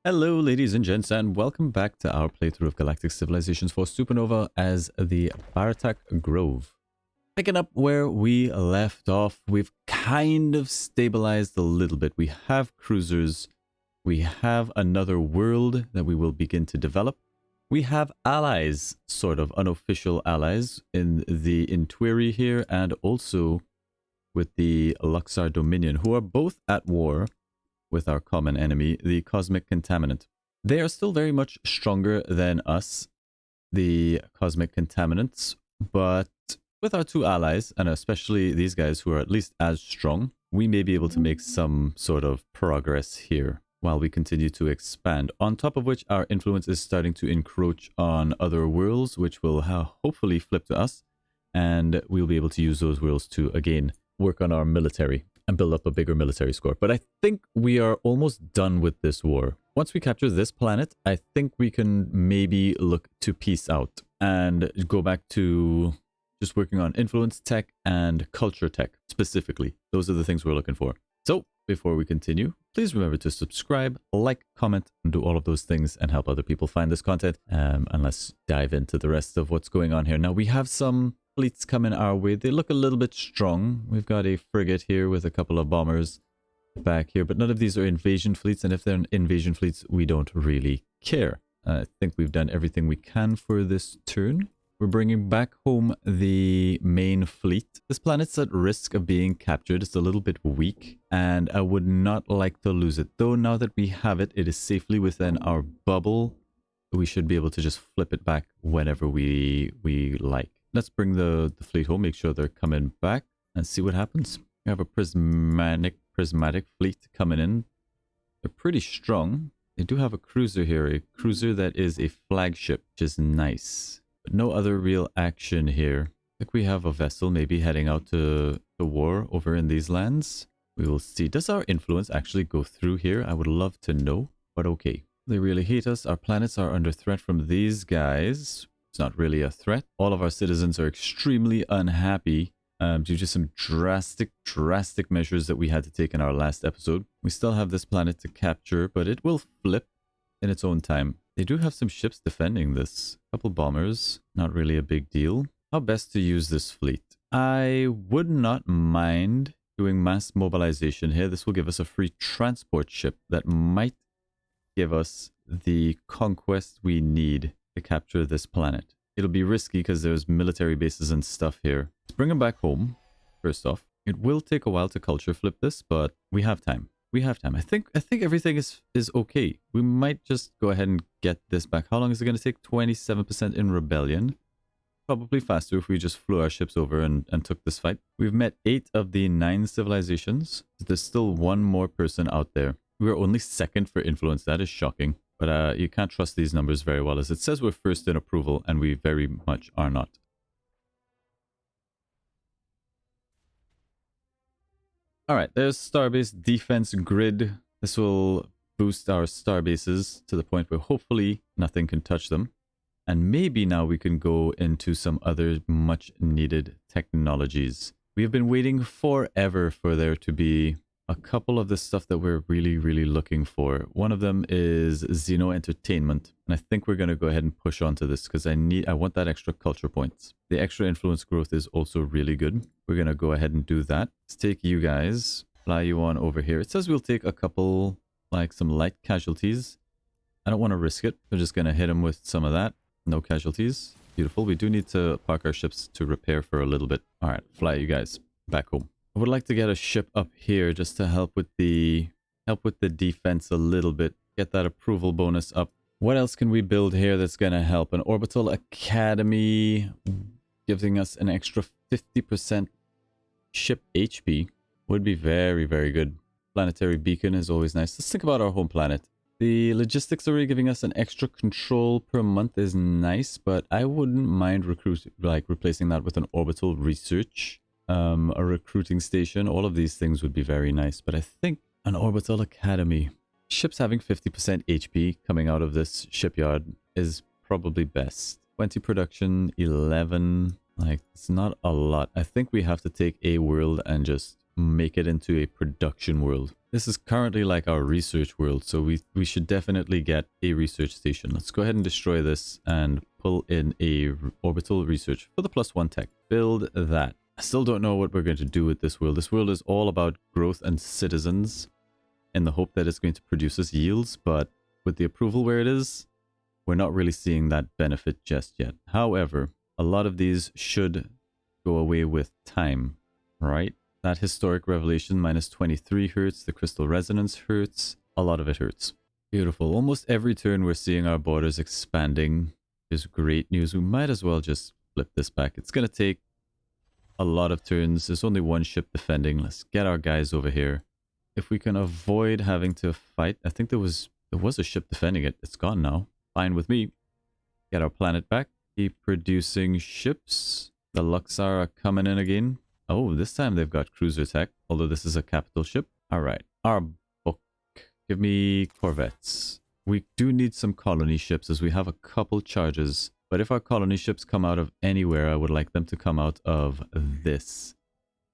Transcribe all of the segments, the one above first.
Hello ladies and gents, and welcome back to our playthrough of Galactic Civilizations for Supernova as the Baratok Grove. Picking up where we left off, we've kind of stabilized a little bit. We have cruisers, we have another world that we will begin to develop. We have allies, sort of unofficial allies, in the Intwiri here and also with the Luxar Dominion, who are both at war with our common enemy, the Cosmic Contaminant. They are still very much stronger than us, the Cosmic Contaminants, but with our two allies, and especially these guys who are at least as strong, we may be able to make some sort of progress here while we continue to expand. On top of which, our influence is starting to encroach on other worlds, which will hopefully flip to us, and we'll be able to use those worlds to, again, work on our military and build up a bigger military score. But I think we are almost done with this war. Once we capture this planet, I think we can maybe look to peace out and go back to just working on influence tech and culture tech specifically. Those are the things we're looking for. So before we continue, please remember to subscribe, like, comment, and do all of those things and help other people find this content. And let's dive into the rest of what's going on here. Now we have some fleets coming our way. They look a little bit strong. We've got a frigate here with a couple of bombers back here, but none of these are invasion fleets, and if they're invasion fleets, we don't really care. I think we've done everything we can for this turn. We're bringing back home the main fleet. This planet's at risk of being captured. It's a little bit weak, and I would not like to lose it. Though now that we have it, it is safely within our bubble. We should be able to just flip it back whenever we like. Let's bring the fleet home, make sure they're coming back, and see what happens. We have a prismatic fleet coming in. They're pretty strong. They do have a cruiser here, a cruiser that is a flagship, which is nice. But no other real action here. I think we have a vessel maybe heading out to war over in these lands. We will see. Does our influence actually go through here? I would love to know, but okay. They really hate us. Our planets are under threat from these guys. It's not really a threat. All of our citizens are extremely unhappy due to some drastic measures that we had to take in our last episode. We still have this planet to capture, but it will flip in its own time. They do have some ships defending this. A couple bombers, not really a big deal. How best to use this fleet? I would not mind doing mass mobilization here. This will give us a free transport ship that might give us the conquest we need to capture this planet. It'll be risky because there's military bases and stuff here. Let's bring them back home, first off. It will take a while to culture flip this, but we have time. We have time. I think everything is okay. We might just go ahead and get this back. How long is it going to take? 27% in rebellion. Probably faster if we just flew our ships over and took this fight. We've met 8 of the 9 civilizations. There's still one more person out there. We're only second for influence. That is shocking. But you can't trust these numbers very well, as it says we're first in approval, and we very much are not. Alright, there's Starbase Defense Grid. This will boost our starbases to the point where hopefully nothing can touch them. And maybe now we can go into some other much needed technologies. We have been waiting forever for there to be a couple of the stuff that we're really looking for. One of them is Xeno Entertainment, and I think we're going to go ahead and push onto this because I want that extra culture points. The extra influence growth is also really good. We're going to go ahead and do that. Let's take you guys, fly you on over here. It says we'll take a couple, like some light casualties. I don't want to risk it. We're just going to hit them with some of that. No casualties. Beautiful. We do need to park our ships to repair for a little bit. All right, fly you guys back home. I would like to get a ship up here just to help with the defense a little bit. Get that approval bonus up. What else can we build here that's going to help? An orbital academy giving us an extra 50% ship HP would be very good. Planetary beacon is always nice. Let's think about our home planet. The logistics array giving us an extra control per month is nice, but I wouldn't mind replacing that with an orbital research. A recruiting station. All of these things would be very nice, but I think an orbital academy. Ships having 50% HP coming out of this shipyard is probably best. 20 production, 11. Like, it's not a lot. I think we have to take a world and just make it into a production world. This is currently like our research world, so we should definitely get a research station. Let's go ahead and destroy this and pull in a orbital research for the +1 tech. Build that. I still don't know what we're going to do with this world. This world is all about growth and citizens in the hope that it's going to produce us yields, but with the approval where it is, we're not really seeing that benefit just yet. However, a lot of these should go away with time, right? That historic revelation -23 hurts. The crystal resonance hurts. A lot of it hurts. Beautiful. Almost every turn we're seeing our borders expanding. Is great news. We might as well just flip this back. It's going to take a lot of turns. There's only one ship defending. Let's get our guys over here. If we can avoid having to fight. I think there was a ship defending it. It's gone now. Fine with me. Get our planet back. Keep producing ships. The Luxar are coming in again. Oh, this time they've got cruiser tech, although this is a capital ship. All right. Our book. Give me corvettes. We do need some colony ships as we have a couple charges. But if our colony ships come out of anywhere, I would like them to come out of this.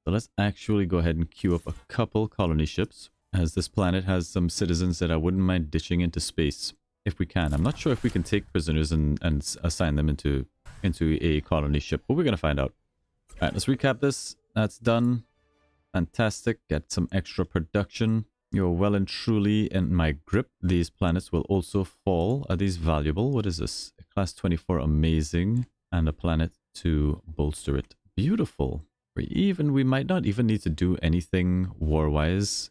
So let's actually go ahead and queue up a couple colony ships, as this planet has some citizens that I wouldn't mind ditching into space if we can. I'm not sure if we can take prisoners and assign them into a colony ship, but we're going to find out. All right, let's recap this. That's done. Fantastic. Get some extra production. You're well and truly in my grip. These planets will also fall. Are these valuable? What is this? A class 24, amazing. And a planet to bolster it. Beautiful. We might not even need to do anything war-wise.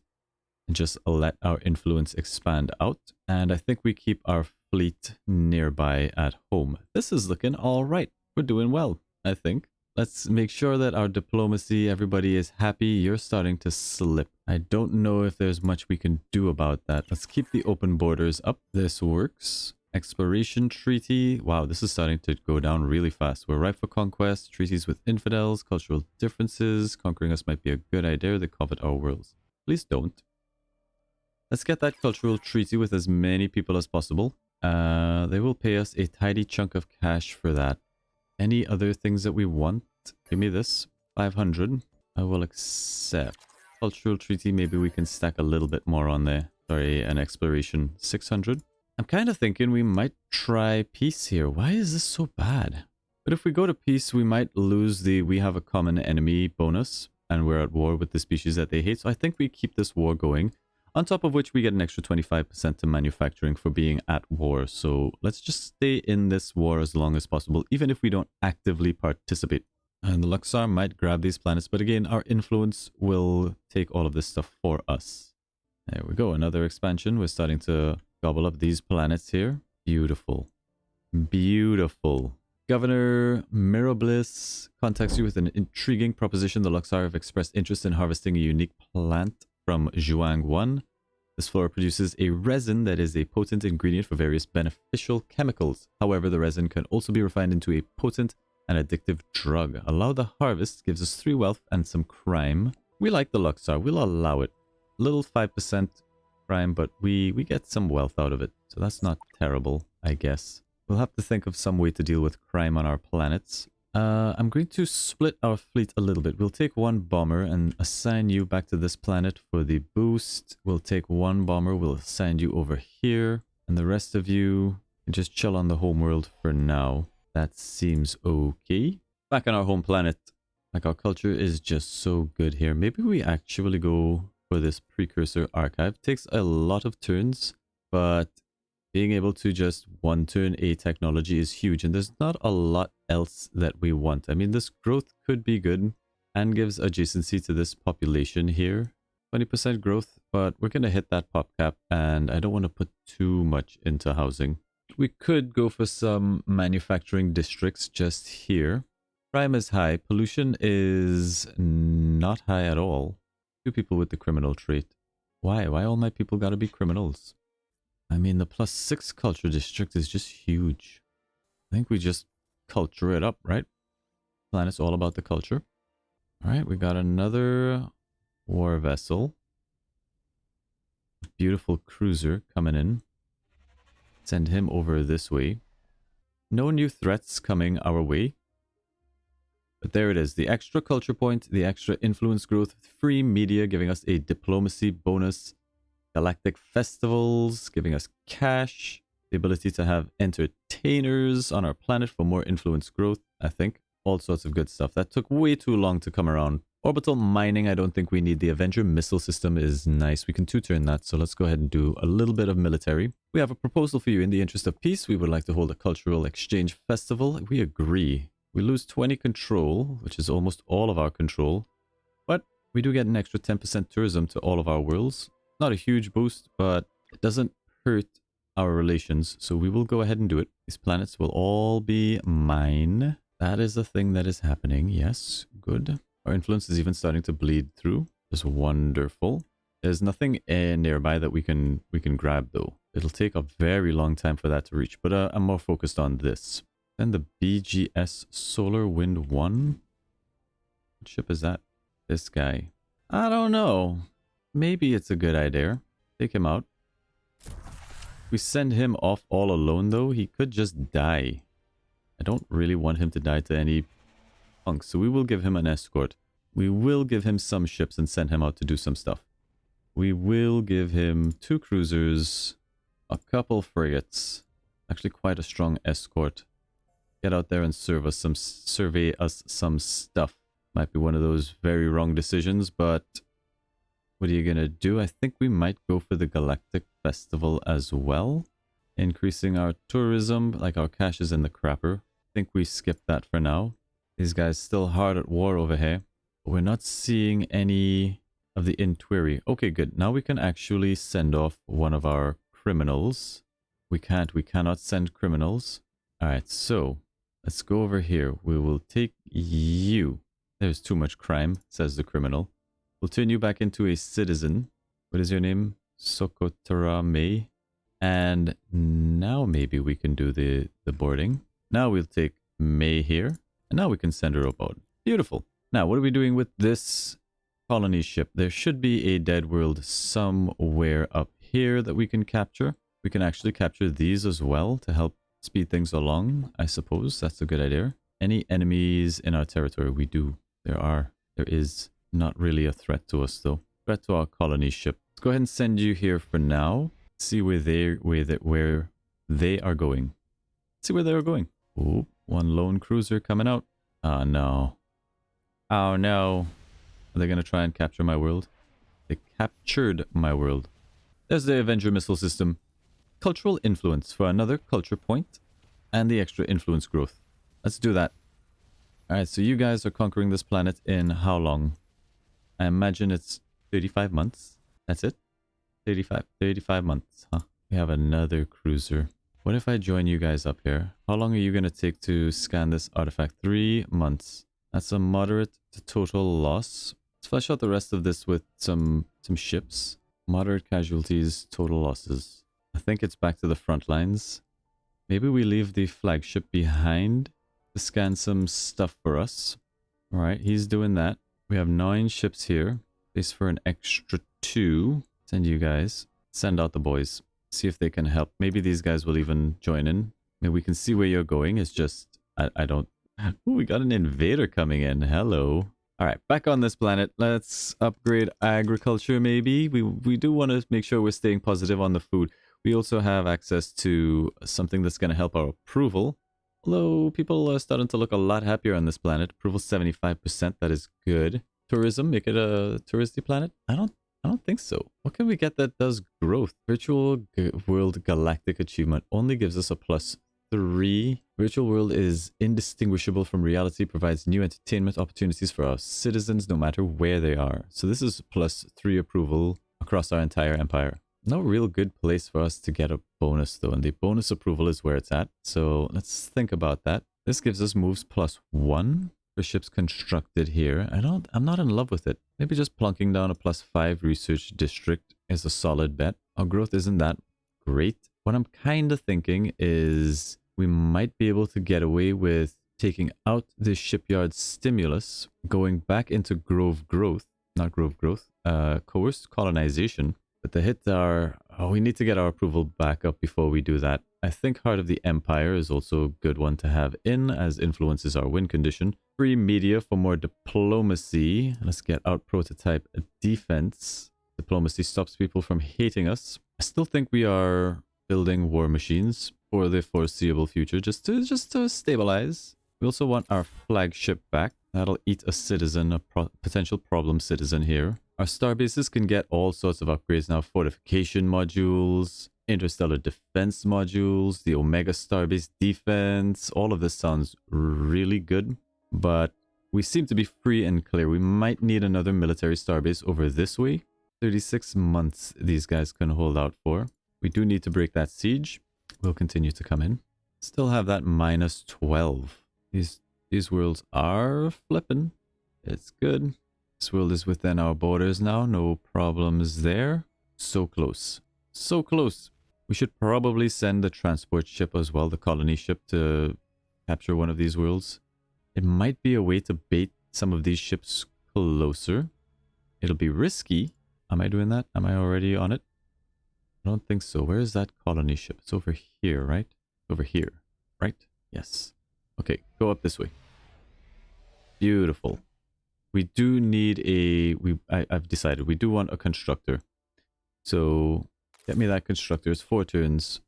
Just let our influence expand out. And I think we keep our fleet nearby at home. This is looking all right. We're doing well, I think. Let's make sure that our diplomacy, everybody is happy. You're starting to slip. I don't know if there's much we can do about that. Let's keep the open borders up. This works. Exploration treaty. Wow, this is starting to go down really fast. We're ripe for conquest. Treaties with infidels. Cultural differences. Conquering us might be a good idea. They covet our worlds. Please don't. Let's get that cultural treaty with as many people as possible. They will pay us a tidy chunk of cash for that. Any other things that we want? Give me this. 500. I will accept. Cultural treaty, maybe we can stack a little bit more on there. Sorry, an exploration. 600. I'm kind of thinking we might try peace here. Why is this so bad? But if we go to peace, we might lose the we have a common enemy bonus. And we're at war with the species that they hate. So I think we keep this war going. On top of which we get an extra 25% to manufacturing for being at war. So let's just stay in this war as long as possible, even if we don't actively participate. And the Luxar might grab these planets, but again, our influence will take all of this stuff for us. There we go, another expansion. We're starting to gobble up these planets here. Beautiful. Beautiful. Governor Mirabilis contacts you with an intriguing proposition. The Luxar have expressed interest in harvesting a unique plant from Zhuang 1. This flora produces a resin that is a potent ingredient for various beneficial chemicals. However, the resin can also be refined into a potent and addictive drug. Allow the harvest gives us 3 wealth and some crime. We like the Luxar. We'll allow it. Little 5% crime, but we get some wealth out of it. So that's not terrible, I guess. We'll have to think of some way to deal with crime on our planets. I'm going to split our fleet a little bit. We'll take 1 bomber and assign you back to this planet for the boost. We'll take 1 bomber. We'll assign you over here. And the rest of you can just chill on the homeworld for now. That seems okay. Back on our home planet. Like, our culture is just so good here. Maybe we actually go for this precursor archive. Takes a lot of turns, but being able to just 1 turn a technology is huge, and there's not a lot else that we want. I mean, this growth could be good and gives adjacency to this population here. 20% growth, but we're going to hit that pop cap, and I don't want to put too much into housing. We could go for some manufacturing districts just here. Crime is high. Pollution is not high at all. 2 people with the criminal trait. Why? Why all my people gotta be criminals? I mean, the +6 culture district is just huge. I think we just culture it up, right? Planet's all about the culture. Alright, we got another war vessel. Beautiful cruiser coming in. Send him over this way. No new threats coming our way. But there it is. The extra culture point, the extra influence growth, free media giving us a diplomacy bonus. Galactic festivals, giving us cash. The ability to have entertainers on our planet for more influence growth, I think. All sorts of good stuff. That took way too long to come around. Orbital mining, I don't think we need. The Avenger missile system is nice. We can two-turn that, so let's go ahead and do a little bit of military. We have a proposal for you. In the interest of peace, we would like to hold a cultural exchange festival. We agree. We lose 20 control, which is almost all of our control. But we do get an extra 10% tourism to all of our worlds. Not a huge boost, but it doesn't hurt our relations, so we will go ahead and do it. These planets will all be mine. That is a thing that is happening. Yes, good. Our influence is even starting to bleed through. Just wonderful. There's nothing nearby that we can grab though. It'll take a very long time for that to reach, but I'm more focused on this. Then the BGS Solar Wind 1. What ship is that? This guy. I don't know. Maybe it's a good idea. Take him out. We send him off all alone though. He could just die. I don't really want him to die to any punks, so we will give him an escort. We will give him some ships and send him out to do some stuff. We will give him 2 cruisers, a couple frigates, actually quite a strong escort. Get out there and survey us some stuff. Might be one of those very wrong decisions, but what are you gonna do? I think we might go for the Galactic Festival as well. Increasing our tourism, like our cash is in the crapper. I think we skip that for now. These guys still hard at war over here. But we're not seeing any of the Intwiri. Okay, good. Now we can actually send off one of our criminals. We cannot send criminals. Alright, so let's go over here. We will take you. There's too much crime, says the criminal. We'll turn you back into a citizen. What is your name? Sokotara May. And now maybe we can do the boarding. Now we'll take May here. And now we can send her about. Beautiful. Now, what are we doing with this colony ship? There should be a dead world somewhere up here that we can capture. We can actually capture these as well to help speed things along, I suppose. That's a good idea. Any enemies in our territory? We do. There is. Not really a threat to us though. Threat to our colony ship. Let's go ahead and send you here for now. See where they are going. See where they are going. Oh, one lone cruiser coming out. Oh no. Oh no. Are they gonna try and capture my world? They captured my world. There's the Avenger missile system. Cultural influence for another culture point. And the extra influence growth. Let's do that. Alright, so you guys are conquering this planet in how long? I imagine it's 35 months. That's it? 35 months, huh? We have another cruiser. What if I join you guys up here? How long are you going to take to scan this artifact? 3 months. That's a moderate to total loss. Let's flesh out the rest of this with some ships. Moderate casualties, total losses. I think it's back to the front lines. Maybe we leave the flagship behind to scan some stuff for us. Alright, he's doing that. We have 9 ships here. Space for an extra 2. Send you guys. Send out the boys. See if they can help. Maybe these guys will even join in. Maybe we can see where you're going. It's just, I don't... Ooh, we got an invader coming in. Hello. Alright, back on this planet. Let's upgrade agriculture maybe. We do want to make sure we're staying positive on the food. We also have access to something that's going to help our approval. Although people are starting to look a lot happier on this planet. Approval 75%, that is good. Tourism, make it a touristy planet? I don't think so. What can we get that does growth? Virtual World Galactic Achievement only gives us a +3. Virtual World is indistinguishable from reality, provides new entertainment opportunities for our citizens no matter where they are. So this is +3 approval across our entire empire. No real good place for us to get a bonus though, and the bonus approval is where it's at. So let's think about that. This gives us moves +1 for ships constructed here. I'm not in love with it. Maybe just plunking down a +5 research district is a solid bet. Our growth isn't that great. What I'm kind of thinking is we might be able to get away with taking out the shipyard stimulus, going back into coerced colonization. But the hits are, we need to get our approval back up before we do that. I think Heart of the Empire is also a good one to have in, as influences our win condition. Free media for more diplomacy. Let's get out prototype defense. Diplomacy stops people from hating us. I still think we are building war machines for the foreseeable future, just to stabilize. We also want our flagship back. That'll eat a citizen, a potential problem citizen here. Our starbases can get all sorts of upgrades now. Fortification modules, interstellar defense modules, the Omega Starbase defense. All of this sounds really good, but we seem to be free and clear. We might need another military starbase over this way. 36 months these guys can hold out for. We do need to break that siege. We'll continue to come in. Still have that minus 12. These worlds are flipping. It's good. This world is within our borders now. No problems there. So close. So close. We should probably send the transport ship as well, the colony ship, to capture one of these worlds. It might be a way to bait some of these ships closer. It'll be risky. Am I doing that? Am I already on it? I don't think so. Where is that colony ship? It's over here, right? Over here, right? Yes. Okay, go up this way. Beautiful. We do need a... I've decided. We do want a constructor. So, get me that constructor. It's 4 turns.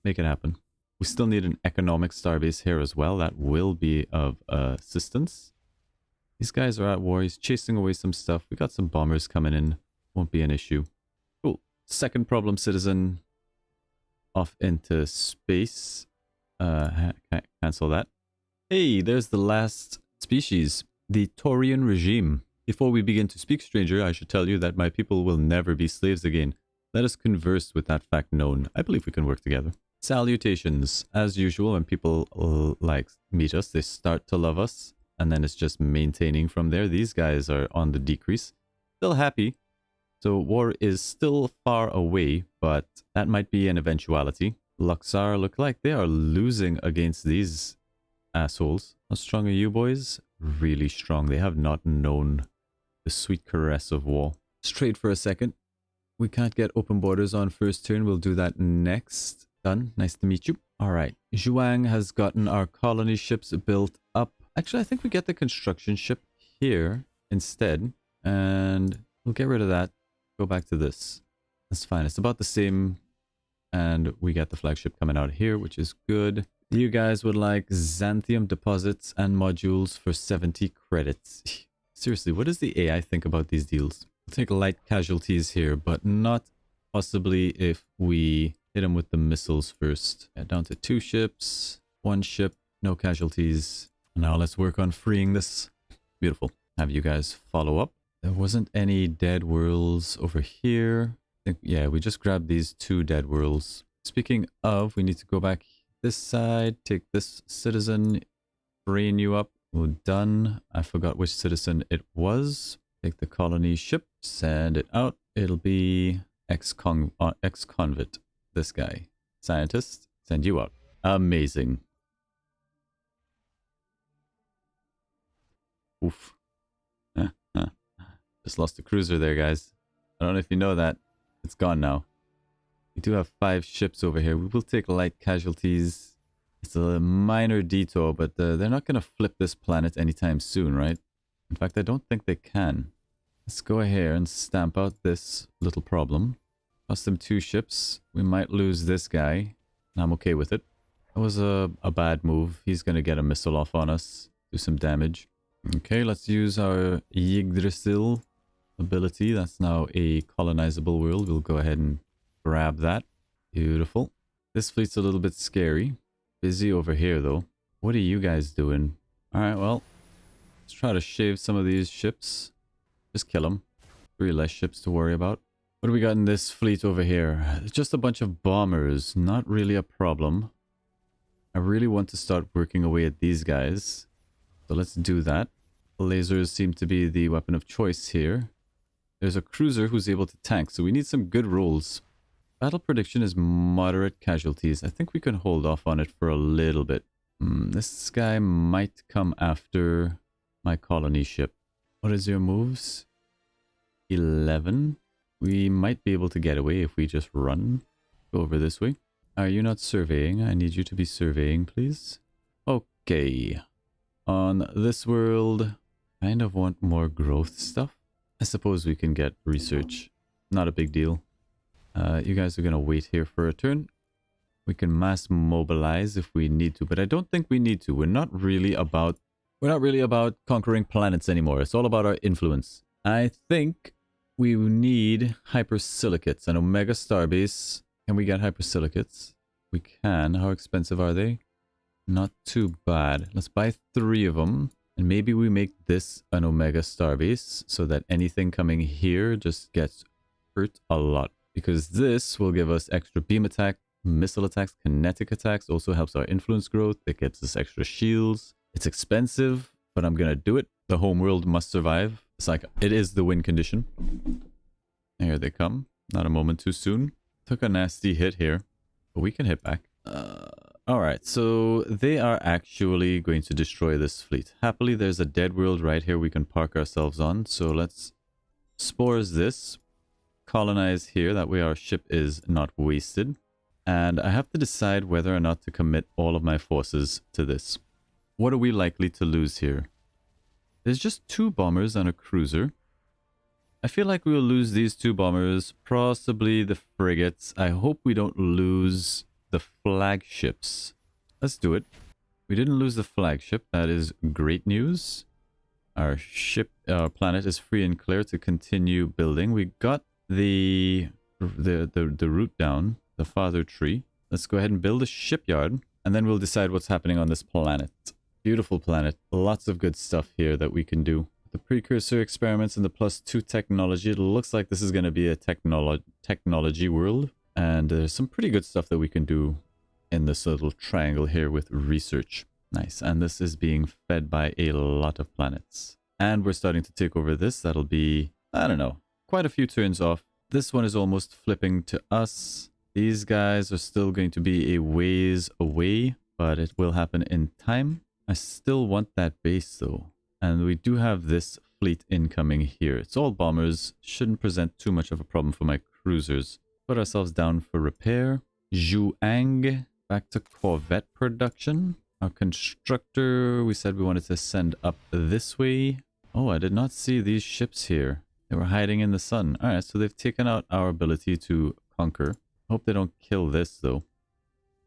Make it happen. We still need an economic starbase here as well. That will be of assistance. These guys are at war. He's chasing away some stuff. We got some bombers coming in. Won't be an issue. Cool. Second problem citizen off into space. Cancel that. Hey, there's the last species, the Taurian regime. Before we begin to speak, stranger, I should tell you that my people will never be slaves again. Let us converse with that fact known. I believe we can work together. Salutations. As usual, when people meet us, they start to love us, and then it's just maintaining from there. These guys are on the decrease. Still happy. So war is still far away, but that might be an eventuality. Luxar look like they are losing against these assholes. How strong are you boys? Really strong. They have not known the sweet caress of war. Let's trade for a second. We can't get open borders on first turn. We'll do that next. Done. Nice to meet you. All right. Zhuang has gotten our colony ships built up. Actually, I think we get the construction ship here instead. And we'll get rid of that. Go back to this. That's fine. It's about the same. And we get the flagship coming out here, which is good. You guys would like Xanthium deposits and modules for 70 credits. Seriously, what does the AI think about these deals? We'll take light casualties here, but not possibly if we hit them with the missiles first. Yeah, down to 2 ships, 1 ship, no casualties. Now let's work on freeing this. Beautiful. Have you guys follow up. There wasn't any dead worlds over here. I think, yeah, we just grabbed these 2 dead worlds. Speaking of, we need to go back this side, take this citizen, train you up. We're done. I forgot which citizen it was. Take the colony ship, send it out. It'll be ex-convict. This guy. Scientist, send you out. Amazing. Oof. Just lost a cruiser there, guys. I don't know if you know that. It's gone now. We do have 5 ships over here. We will take light casualties. It's a minor detour, but they're not going to flip this planet anytime soon, right? In fact, I don't think they can. Let's go ahead and stamp out this little problem. Cost them 2 ships. We might lose this guy. And I'm okay with it. That was a bad move. He's going to get a missile off on us. Do some damage. Okay, let's use our Yggdrasil ability. That's now a colonizable world. We'll go ahead and grab that. Beautiful. This fleet's a little bit scary. Busy over here, though. What are you guys doing? Alright, well, let's try to shave some of these ships. Just kill them. 3 less ships to worry about. What do we got in this fleet over here? Just a bunch of bombers. Not really a problem. I really want to start working away at these guys. So let's do that. Lasers seem to be the weapon of choice here. There's a cruiser who's able to tank, so we need some good rolls. Battle prediction is moderate casualties. I think we can hold off on it for a little bit. This guy might come after my colony ship. What is your moves? 11. We might be able to get away if we just run. Go over this way. Are you not surveying? I need you to be surveying, please. Okay. On this world, kind of want more growth stuff. I suppose we can get research. Not a big deal. You guys are going to wait here for a turn. We can mass mobilize if we need to, but I don't think we need to. We're not really about conquering planets anymore. It's all about our influence. I think we need hypersilicates, an Omega Starbase. Can we get hypersilicates? We can. How expensive are they? Not too bad. Let's buy 3 of them. And maybe we make this an Omega Starbase so that anything coming here just gets hurt a lot. Because this will give us extra beam attack, missile attacks, kinetic attacks. Also helps our influence growth. It gives us extra shields. It's expensive, but I'm going to do it. The homeworld must survive. It's like, it is the win condition. Here they come. Not a moment too soon. Took a nasty hit here, but we can hit back. Alright, so they are actually going to destroy this fleet. Happily, there's a dead world right here we can park ourselves on. So let's spores this. Colonize here. That way our ship is not wasted. And I have to decide whether or not to commit all of my forces to this. What are we likely to lose here? There's just 2 bombers and a cruiser. I feel like we'll lose these 2 bombers, possibly the frigates. I hope we don't lose the flagships. Let's do it. We didn't lose the flagship. That is great news. Our planet is free and clear to continue building. We got the route down, the father tree. Let's go ahead and build a shipyard, and then we'll decide what's happening on this planet. Beautiful planet. Lots of good stuff here that we can do. The precursor experiments and the +2 technology. It looks like this is going to be a technology world. And there's some pretty good stuff that we can do in this little triangle here with research. Nice. And this is being fed by a lot of planets. And we're starting to take over this. That'll be, I don't know, quite a few turns off. This one is almost flipping to us. These guys are still going to be a ways away, but it will happen in time. I still want that base though. And we do have this fleet incoming here. It's all bombers. Shouldn't present too much of a problem for my cruisers. Put ourselves down for repair. Zhuang. Back to Corvette production. Our constructor, we said we wanted to send up this way. Oh, I did not see these ships here. They were hiding in the sun. Alright, so they've taken out our ability to conquer. Hope they don't kill this though.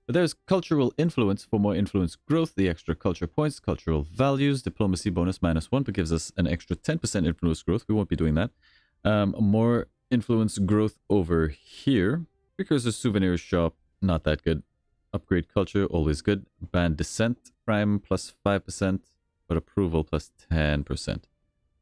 But there's cultural influence for more influence growth, the extra culture points, cultural values, diplomacy bonus -1, but gives us an extra 10% influence growth. We won't be doing that. More influence growth over here. Precursor souvenir shop, not that good. Upgrade culture, always good. Ban dissent, crime +5%, but approval +10%.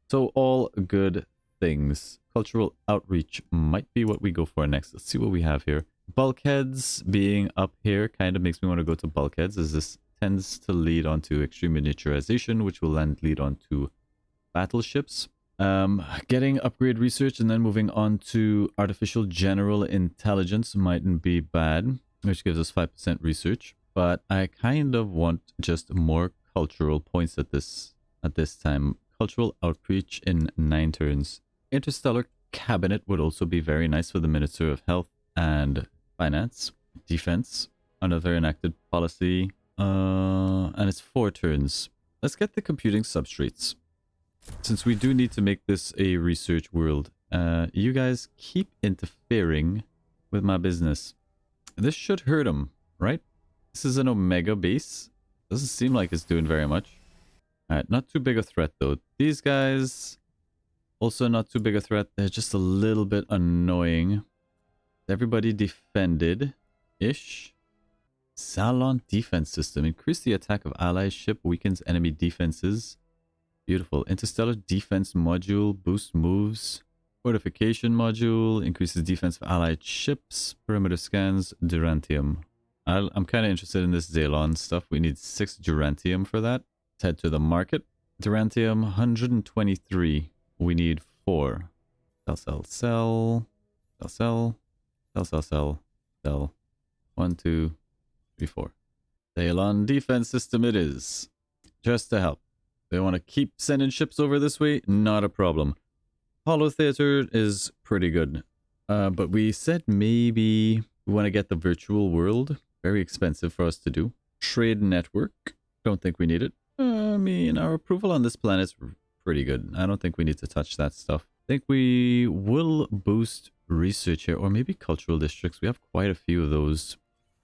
So all good things. Cultural outreach might be what we go for next. Let's see what we have here. Bulkheads being up here kind of makes me want to go to bulkheads, as this tends to lead on to extreme miniaturization, which will then lead on to battleships. Getting upgrade research and then moving on to artificial general intelligence mightn't be bad, which gives us 5% research. But I kind of want just more cultural points at this time. Cultural outreach in 9 turns. Interstellar cabinet would also be very nice for the Minister of Health and Finance. Defense, another enacted policy. And it's 4 turns. Let's get the computing substrates. Since we do need to make this a research world, you guys keep interfering with my business. This should hurt them, right? This is an Omega base. Doesn't seem like it's doing very much. Alright, not too big a threat though. These guys, also not too big a threat. They're just a little bit annoying. Everybody defended-ish. Salon defense system. Increase the attack of allied ship, weakens enemy defenses. Beautiful. Interstellar defense module, boost moves. Fortification module, increases defense of allied ships. Perimeter scans, Durantium. I'm kind of interested in this Zalon stuff. We need 6 Durantium for that. Let's head to the market. Durantium, 123. We need 4. Sell. 1, 2, 3, 4. Zalon defense system it is. Just to help. They want to keep sending ships over this way? Not a problem. Holo Theater is pretty good. But we said maybe we want to get the virtual world. Very expensive for us to do. Trade network. Don't think we need it. I mean, our approval on this planet's pretty good. I don't think we need to touch that stuff. I think we will boost research here, or maybe cultural districts. We have quite a few of those,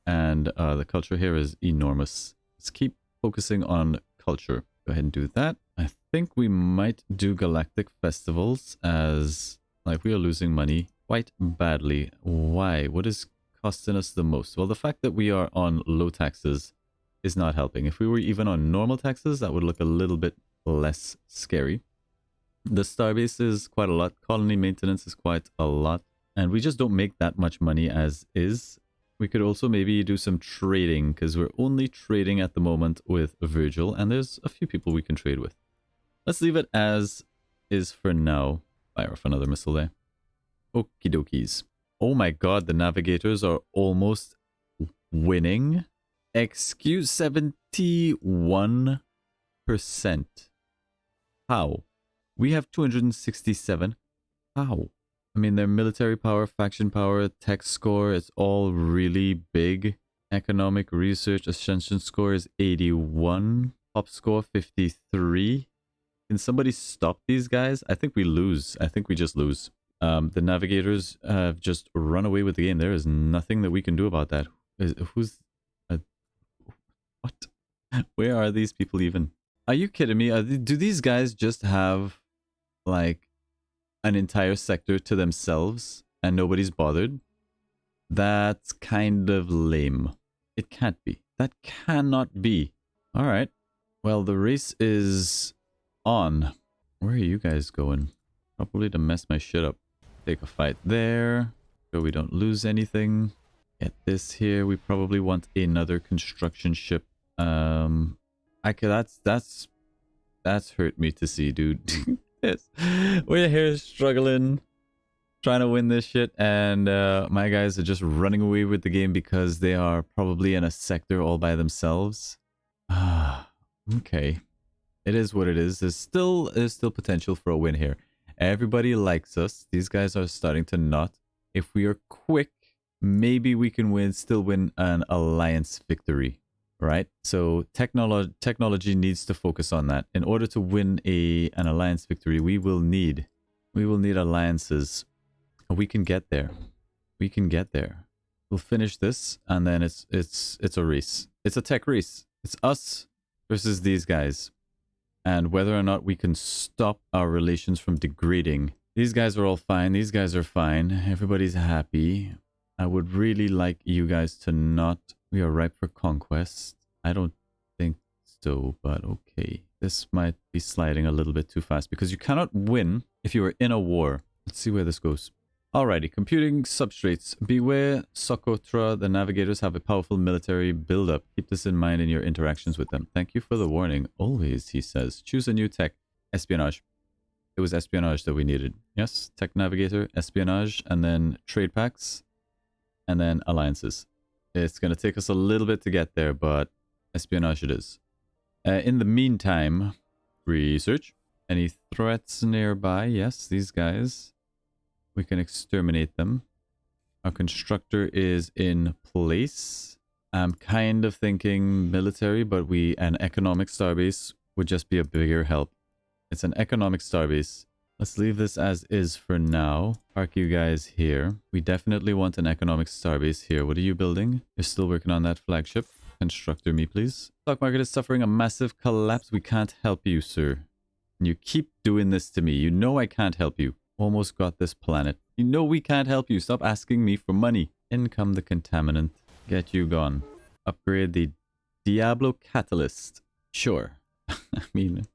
and the culture here is enormous. Let's keep focusing on culture. Go ahead and do that. I think we might do Galactic festivals, as like we are losing money quite badly. Why? What is costing us the most? Well, the fact that we are on low taxes is not helping. If we were even on normal taxes, that would look a little bit less scary. The starbase is quite a lot. Colony maintenance is quite a lot. And we just don't make that much money as is. We could also maybe do some trading, because we're only trading at the moment with Virgil, and there's a few people we can trade with. Let's leave it as is for now. Fire off another missile there. Okie dokies. Oh my god, the Navigators are almost winning. Excuse 71%. How? We have 267. How? I mean, their military power, faction power, tech score, it's all really big. Economic research, ascension score is 81. Top score 53. Can somebody stop these guys? I think we lose. I think we just lose. The Navigators have just run away with the game. There is nothing that we can do about that. Who's... what? Where are these people even? Are you kidding me? Do these guys just have, like, an entire sector to themselves and nobody's bothered? That's kind of lame. It can't be. That cannot be. Alright. Well, the race is on. Where are you guys going? Probably to mess my shit up. Take a fight there, so we don't lose anything. Get this here. We probably want another construction ship. That's hurt me to see, dude. Yes. We're here struggling, trying to win this shit, and my guys are just running away with the game because they are probably in a sector all by themselves. Okay. It is what it is. There's still potential for a win here. Everybody likes us. These guys are starting to not. If we are quick, maybe we can still win an alliance victory, right? So technology needs to focus on that. In order to win an alliance victory, we will need alliances. We can get there. We can get there. We'll finish this, and then it's a race. It's a tech race. It's us versus these guys. And whether or not we can stop our relations from degrading. These guys are all fine. These guys are fine. Everybody's happy. I would really like you guys to not... We are ripe for conquest. I don't think so, but okay. This might be sliding a little bit too fast because you cannot win if you are in a war. Let's see where this goes. Alrighty, computing substrates. Beware, Socotra. The Navigators have a powerful military buildup. Keep this in mind in your interactions with them. Thank you for the warning. Always, he says. Choose a new tech. Espionage. It was espionage that we needed. Yes, tech navigator, espionage, and then trade packs, and then alliances. It's going to take us a little bit to get there, but espionage it is. In the meantime, research. Any threats nearby? Yes, these guys. We can exterminate them. Our constructor is in place. I'm kind of thinking military, but an economic starbase would just be a bigger help. It's an economic starbase. Let's leave this as is for now. Park you guys here. We definitely want an economic starbase here. What are you building? You're still working on that flagship. Constructor me, please. Stock market is suffering a massive collapse. We can't help you, sir. And you keep doing this to me. You know I can't help you. Almost got this planet. You know we can't help you. Stop asking me for money. In come the contaminant. Get you gone. Upgrade the Diablo Catalyst. Sure. I mean,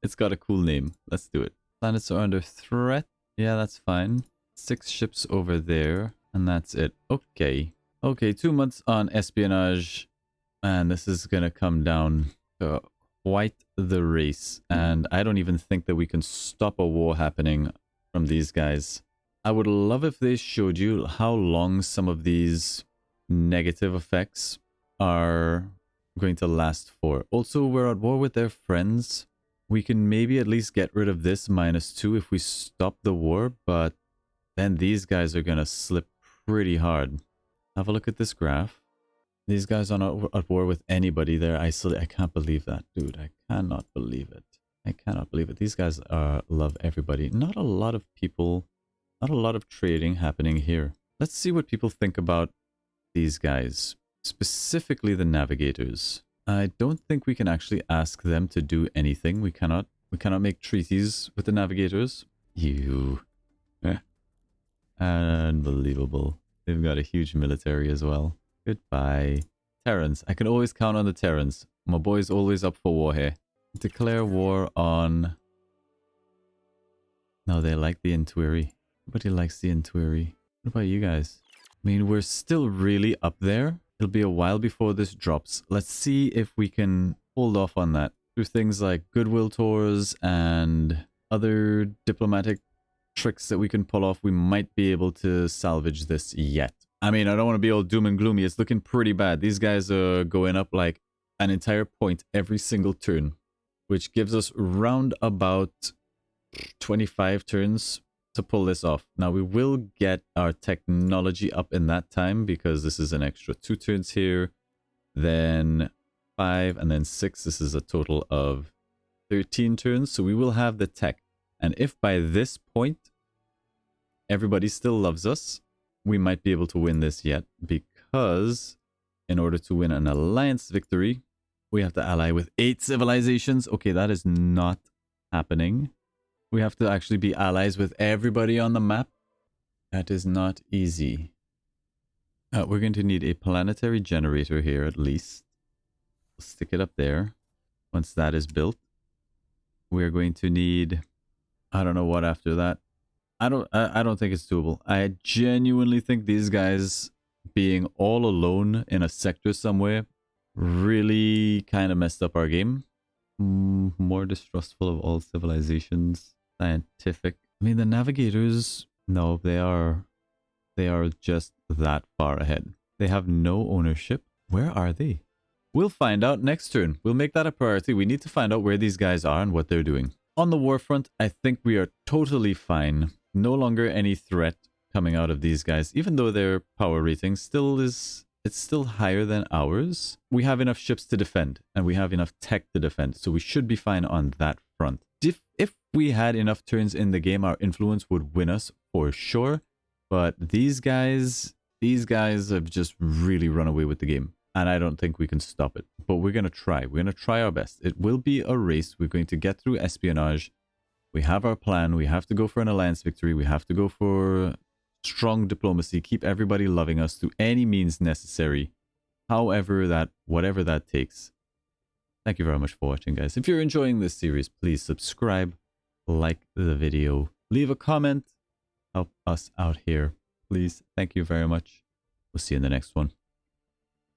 it's got a cool name. Let's do it. Planets are under threat. Yeah, that's fine. 6 ships over there. And that's it. Okay. Okay, 2 months on espionage. And this is going to come down to quite the race. And I don't even think that we can stop a war happening from these guys. I would love if they showed you how long some of these negative effects are going to last for. Also, we're at war with their friends. We can maybe at least get rid of this -2 if we stop the war, but then these guys are going to slip pretty hard. Have a look at this graph. These guys are not at war with anybody. They're isolated. I can't believe that, dude. I cannot believe it. I cannot believe it. These guys love everybody. Not a lot of people Not a lot of trading happening here. Let's see what people think about these guys, specifically the Navigators. I don't think we can actually ask them to do anything. We cannot make treaties with the Navigators. You. Unbelievable. They've got a huge military as well. Goodbye. Terrans. I can always count on the Terrans. My boy's always up for war here. Declare war on... No, they like the Intuiri. Nobody likes the Intuiri. What about you guys? I mean, we're still really up there. It'll be a while before this drops. Let's see if we can hold off on that through things like goodwill tours and other diplomatic tricks that we can pull off. We might be able to salvage this yet. I mean, I don't want to be all doom and gloomy. It's looking pretty bad. These guys are going up like an entire point every single turn, which gives us round about 25 turns to pull this off. Now, we will get our technology up in that time because this is an extra 2 turns here, then 5, and then 6. This is a total of 13 turns. So we will have the tech. And if by this point, everybody still loves us, we might be able to win this yet, because in order to win an alliance victory, we have to ally with 8 civilizations. Okay, that is not happening. We have to actually be allies with everybody on the map. That is not easy. We're going to need a planetary generator here at least. We'll stick it up there. Once that is built, we're going to need... I don't know what after that. I don't think it's doable. I genuinely think these guys being all alone in a sector somewhere really kind of messed up our game. More distrustful of all civilizations. Scientific. I mean, the Navigators, no, they are just that far ahead. They have no ownership. Where are they? We'll find out next turn. We'll make that a priority. We need to find out where these guys are and what they're doing. On the war front, I think we are totally fine. No longer any threat coming out of these guys, even though their power rating it's still higher than ours. We have enough ships to defend, and we have enough tech to defend, so we should be fine on that front. If we had enough turns in the game, our influence would win us for sure. But these guys have just really run away with the game, and I don't think we can stop it. But we're going to try. We're going to try our best. It will be a race. We're going to get through espionage. We have our plan. We have to go for an alliance victory. We have to go for strong diplomacy. Keep everybody loving us through any means necessary. Whatever that takes. Thank you very much for watching, guys. If you're enjoying this series, please subscribe, like the video, leave a comment, help us out here, please. Thank you very much. We'll see you in the next one.